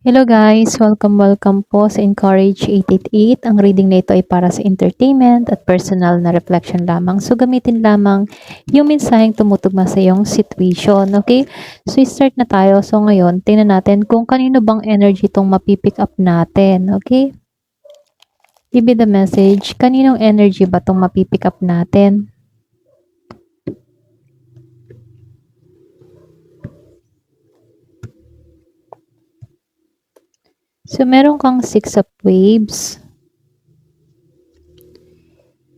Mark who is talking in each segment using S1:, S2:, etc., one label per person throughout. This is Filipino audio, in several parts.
S1: Hello guys! Welcome po sa Encourage 888. Ang reading na ito ay para sa entertainment at personal na reflection lamang. So gamitin lamang yung mensaheng tumutugma sa iyong situation. Okay? So start na tayo. So ngayon, tingnan natin kung kanino bang energy itong mapipick up natin. Okay? Give me the message. Kaninong energy ba itong mapipick up natin? So, meron kang 6 of waves,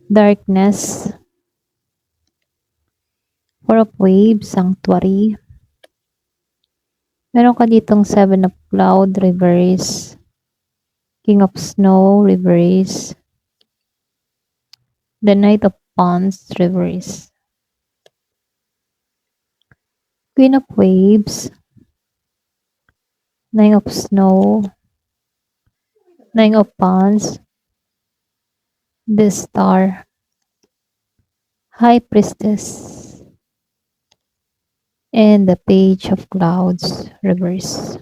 S1: darkness, 4 of waves, sanctuary. Meron ka ditong 7 of cloud, reverse, king of snow, reverse, the knight of wands, reverse, queen of waves, 9 of snow, 9 of wands, the star, high priestess, and the page of clouds, reverse.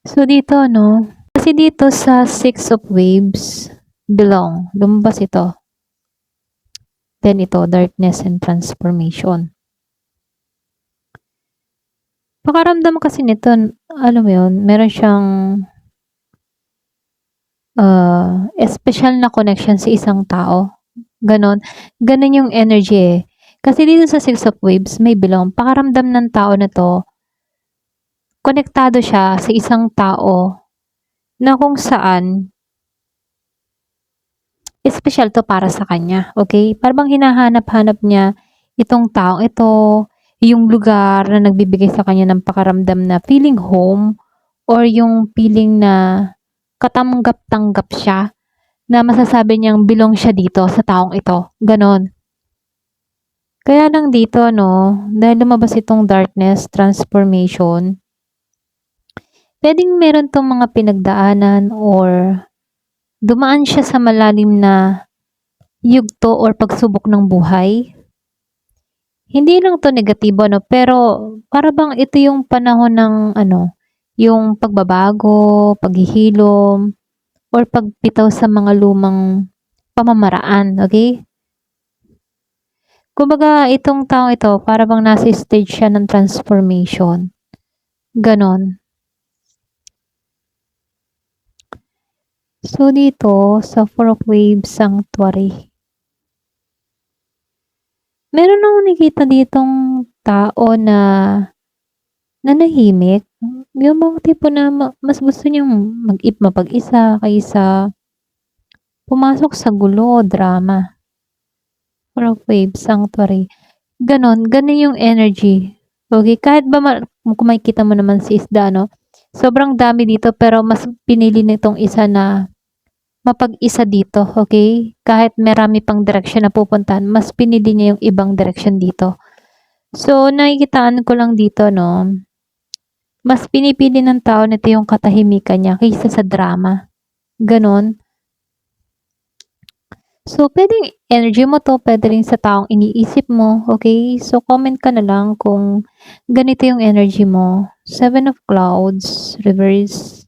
S1: So dito kasi dito sa 6 of waves lumabas ito. Then ito, darkness and transformation. Pakaramdam kasi nito, alam mo yun, meron siyang special na connection sa isang tao. Ganon yung energy eh. Kasi dito sa 6 of waves, may belong. Pakaramdam ng tao na to, konektado siya sa isang tao na kung saan special to para sa kanya. Okay? Parang hinahanap-hanap niya itong taong ito, yung lugar na nagbibigay sa kanya ng pakaramdam na feeling home or yung feeling na katanggap-tanggap siya na masasabi niyang belong siya dito sa taong ito. Ganon. Kaya lang dito, dahil lumabas itong darkness, transformation, pwedeng meron tong mga pinagdaanan or dumaan siya sa malalim na yugto or pagsubok ng buhay. Hindi lang to negatibo, pero para bang ito yung panahon ng yung pagbabago, paghihilom, or pagpitaw sa mga lumang pamamaraan, okay? Kumbaga, itong taong ito, para bang nasa stage siya ng transformation. Ganon. So, dito, sa 4 of waves sanctuary, meron akong nakita ditong tao na nanahimik. Yung mga tipo na mas gusto niyang mapag-isa kaysa pumasok sa gulo o drama. 4 of waves sanctuary. Ganon yung energy. Okay, kahit ba kung makikita mo naman si isda, sobrang dami dito pero mas pinili nitong isa na mapag-isa dito, okay? Kahit marami pang direksyon na pupuntahan, mas pinili niya yung ibang direksyon dito. So, nakikitaan ko lang dito, mas pinipili ng tao nito yung katahimikan niya kaysa sa drama. Ganon. So, pwedeng energy mo to, pwede rin sa taong iniisip mo, okay? So, comment ka na lang kung ganito yung energy mo. 7 of clouds, reverse,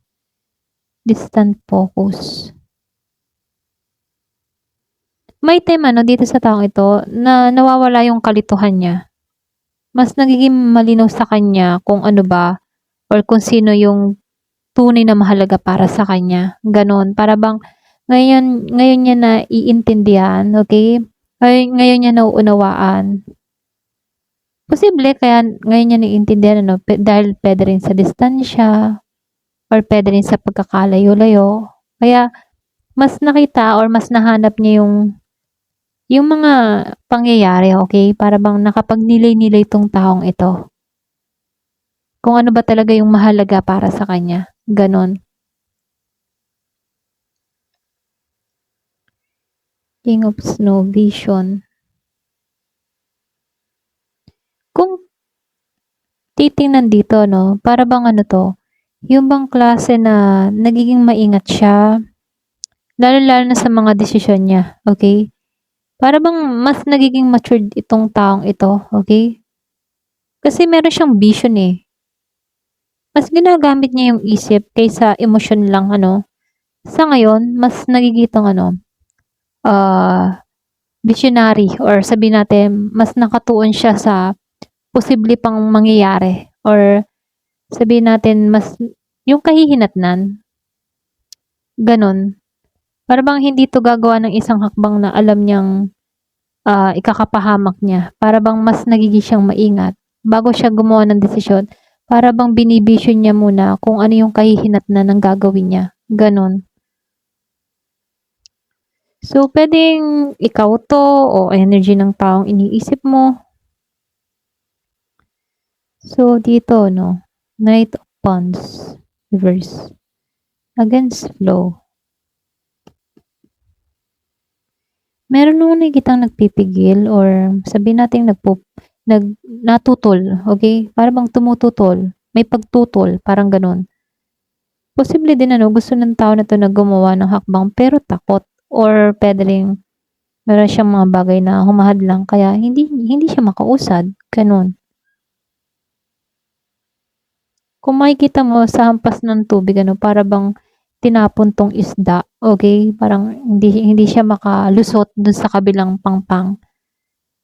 S1: distant focus. May time dito sa taong ito na nawawala yung kalituhan niya. Mas nagiging malinaw sa kanya kung ano ba or kung sino yung tunay na mahalaga para sa kanya. Ganon. Para bang ngayon niya na iintindihan, okay? Ngayon niya nauunawaan. Posible kaya ngayon niya naiintindihan dahil pwede rin sa distansya or pwede rin sa pagkakalayo-layo. Kaya mas nakita or mas nahanap niya yung mga pangyayari, okay? Para bang nakapagnilay-nilay tong taong ito. Kung ano ba talaga yung mahalaga para sa kanya. Ganon. King of Snow Vision. Kung titingnan dito, para bang yung bang klase na nagiging maingat siya, lalo-lalo na sa mga desisyon niya, okay? Para bang mas nagiging matured itong taong ito, okay? Kasi meron siyang vision eh. Mas ginagamit niya yung isip kaysa emosyon lang ano. Sa ngayon, mas nagigitong ano, visionary or sabihin natin, mas nakatuon siya sa posible pang mangyayari or sabihin natin mas yung kahihinatnan, ganun. Para bang hindi 'to gagawa ng isang hakbang na alam niyang, ikakapahamak niya. Para bang mas nagiging siyang maingat bago siya gumawa ng desisyon. Para bang binibisyon niya muna kung ano yung kahihinatnan ng gagawin niya, gano'n. So, puwedeng ikaw 'to o energy ng taong iniisip mo. So, dito 'no, Knight of Wands, reverse, against flow. Meron nung nakikitang nagpipigil or sabihin nating natutol, okay? Para bang tumututol, may pagtutol, parang gano'n. Posible din ano, gusto ng tao na 'to na gumawa ng hakbang pero takot or puwede ring meron siyang mga bagay na humahadlang kaya hindi hindi siya makausad, gano'n. Kung makikita mo sa hampas ng tubig ano, para bang tinapon 'tong isda, okay? Parang hindi hindi siya makalusot dun sa kabilang pangpang.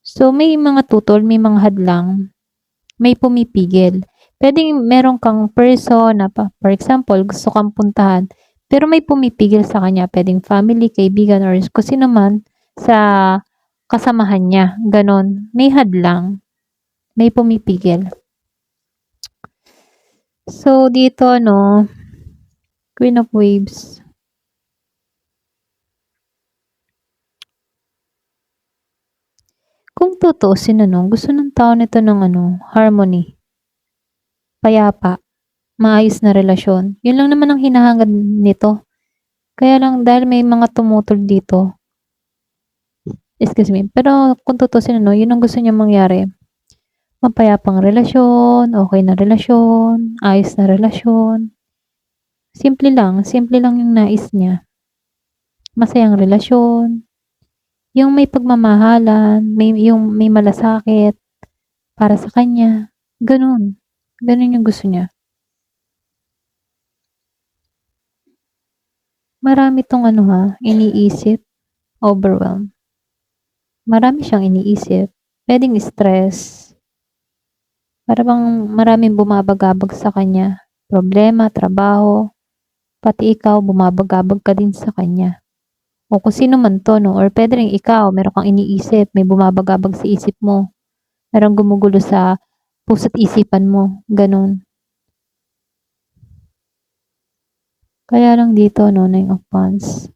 S1: So, may mga tutol, may mga hadlang, may pumipigil. Puwedeng meron kang person na for example, gusto kang puntahan, pero may pumipigil sa kanya. Puwedeng family, kaibigan, or kung sino man sa kasamahan niya, gano'n. May hadlang, may pumipigil. So, dito ano, Queen of Waves. Kung tutuusin ano, gusto ng tao nito ng ano, harmony, payapa, maayos na relasyon. Yun lang naman ang hinahangad nito. Kaya lang dahil may mga tumutol dito, excuse me, pero kung tutuusin ano, yun ang gusto niyang mangyari. Mapayapang relasyon, okey na relasyon, ayos na relasyon. Simple lang yung nais niya. Masayang relasyon, yung may pagmamahalan, may malasakit para sa kanya, gano'n. Gano'n yung gusto niya. Marami 'tong ano ha, iniisip, overwhelmed. Marami siyang iniisip, puwedeng stress, para bang maraming bumabagabag sa kanya, problema, trabaho, pati ikaw bumabagabag ka din sa kanya. O kung sino man 'to 'no, or puwede ring ikaw meron kang iniisip, may bumabagabag sa isip mo, merong gumugulo sa puso't isipan mo, gano'n. Kaya lang dito 'no, Nine of Wands.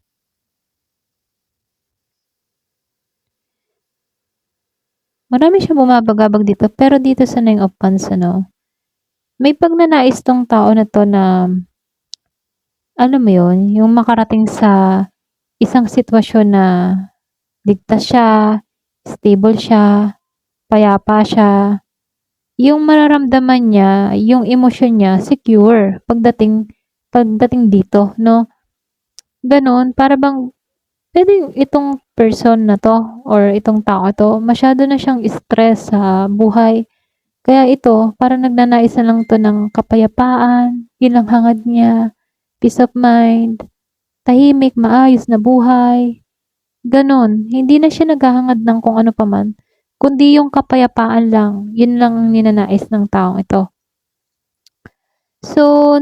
S1: Marami siyang bumabagabag dito, pero dito sa Nine of Wands ano, may pagnanais 'tong tao na 'to na, alam mo 'yun, yung makarating sa isang sitwasyon na ligtas siya, stable siya, payapa siya. Yung mararamdaman niya, yung emosyon niya secure pagdating dito 'no, gano'n. Para bang puwedeng itong person na 'to or itong tao 'to masyado na siyang stress sa buhay. Kaya ito parang nagnanais na lang 'to ng kapayapaan, yun lang hangad niya, peace of mind, tahimik, maayos na buhay, gano'n. Hindi na siya naghahangad ng kung ano pa man, kundi yung kapayapaan lang, yun lang ang ninanais ng taong ito. So,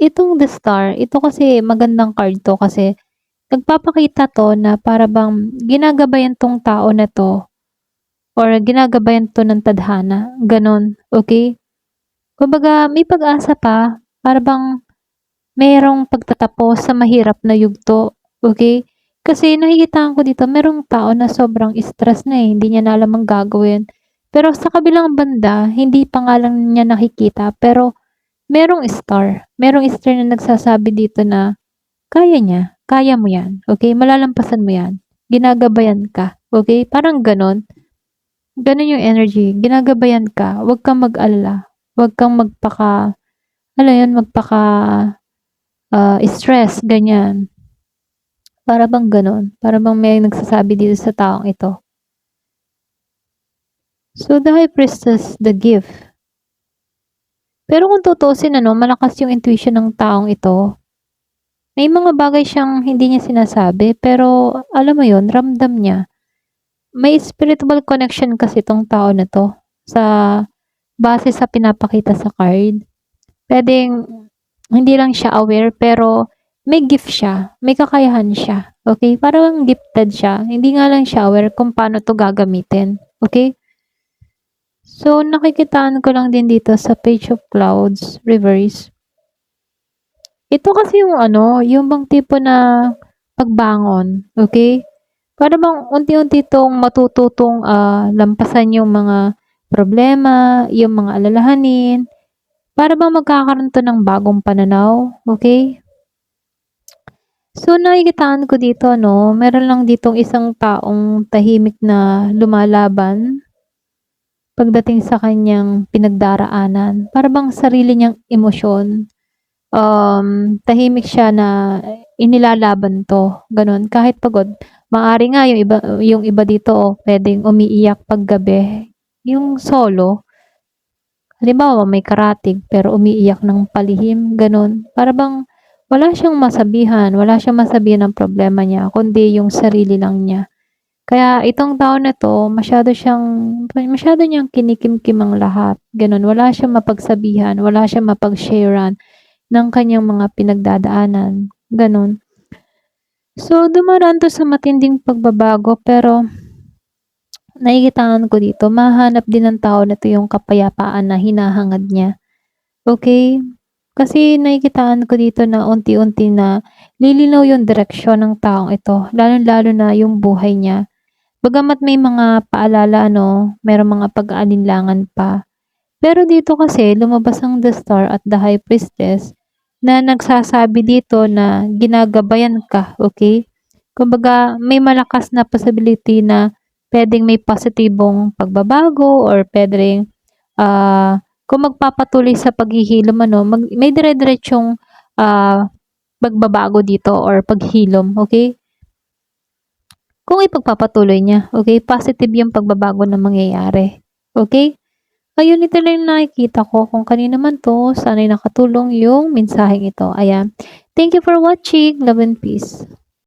S1: itong The Star, ito kasi magandang card 'to kasi nagpapakita 'to na para bang ginagabayan 'tong tao na 'to or ginagabayan 'to ng tadhana, gano'n, okey? Kumbaga may pag-asa pa, para bang merong pagtatapos sa mahirap na yugto, okey? Kasi nakikitaan ko dito merong tao na sobrang stress na, hindi niya na alam ang gagawin. Pero sa kabilang banda, hindi pa nga lang niya nakikita pero merong star na nagsasabi dito na kaya niya, kaya mo 'yan, okey? Malalampasan mo 'yan, ginagabayan ka, okey? Parang gano'n. Gano'n yung energy, ginagabayan ka, huwag kang mag-alala, huwag kang alam mo 'yun, stress, ganyan. Para bang gano'n, para bang may nagsasabi dito sa taong ito. So, the High Priestess, the gift. Pero kung tutuusin, malakas yung intuition ng taong ito. May mga bagay siyang hindi niya sinasabi, pero alam mo yon, ramdam niya. May spiritual connection kasi itong tao na to sa base sa pinapakita sa card. Pwedeng hindi lang siya aware pero may gift siya, may kakayahan siya. Okay? Parang gifted siya. Hindi nga lang siya aware kung paano to gagamitin. Okay? So, nakikitaan ko lang din dito sa Page of Clouds, Reverse. Ito kasi yung yung bang tipo na pagbangon. Okay? Para bang unti-unti tong matututong lampasan yung mga problema, yung mga alalahanin, para bang magkakaroon to ng bagong pananaw, okay? So, nakikitaan ko dito, meron lang ditong isang taong tahimik na lumalaban pagdating sa kanyang pinagdaraanan. Para bang sarili niyang emosyon. Tahimik siya na inilalaban to, ganun. Kahit pagod. Maari nga yung iba dito, pwedeng umiiyak paggabi. Yung solo, halimbawa may karatig pero umiiyak ng palihim, ganun. Para bang wala siyang masabihan ng problema niya, kundi yung sarili lang niya. Kaya itong tao na to, masyado niyang kinikimkim ang lahat. Ganun, wala siyang mapagsabihan, wala siyang mapag-sharean ng kanyang mga pinagdadaanan. Ganun. So, dumaraan to sa matinding pagbabago, pero nakikitaan ko dito, mahanap din ng tao na to yung kapayapaan na hinahangad niya. Okay? Kasi nakikitaan ko dito na unti-unti na lilinaw yung direksyon ng taong ito, lalo-lalo na yung buhay niya. Bagamat may mga paalala, merong mga pag-aalinlangan pa. Pero dito kasi, lumabas ang The Star at The High Priestess na nagsasabi dito na ginagabayan ka, okay? Kumbaga, may malakas na possibility na pwedeng may positibong pagbabago or pwedeng kung magpapatuloy sa paghihilom, may dire-diretsong pagbabago dito or paghilom, okay? Kung ipagpapatuloy niya, okay? Positive yung pagbabago na mangyayari, okay? Ayun, ito lang yung nakikita ko. Kung kanina man to, sana'y nakatulong yung mensaheng ito. Ayan. Thank you for watching. Love and peace.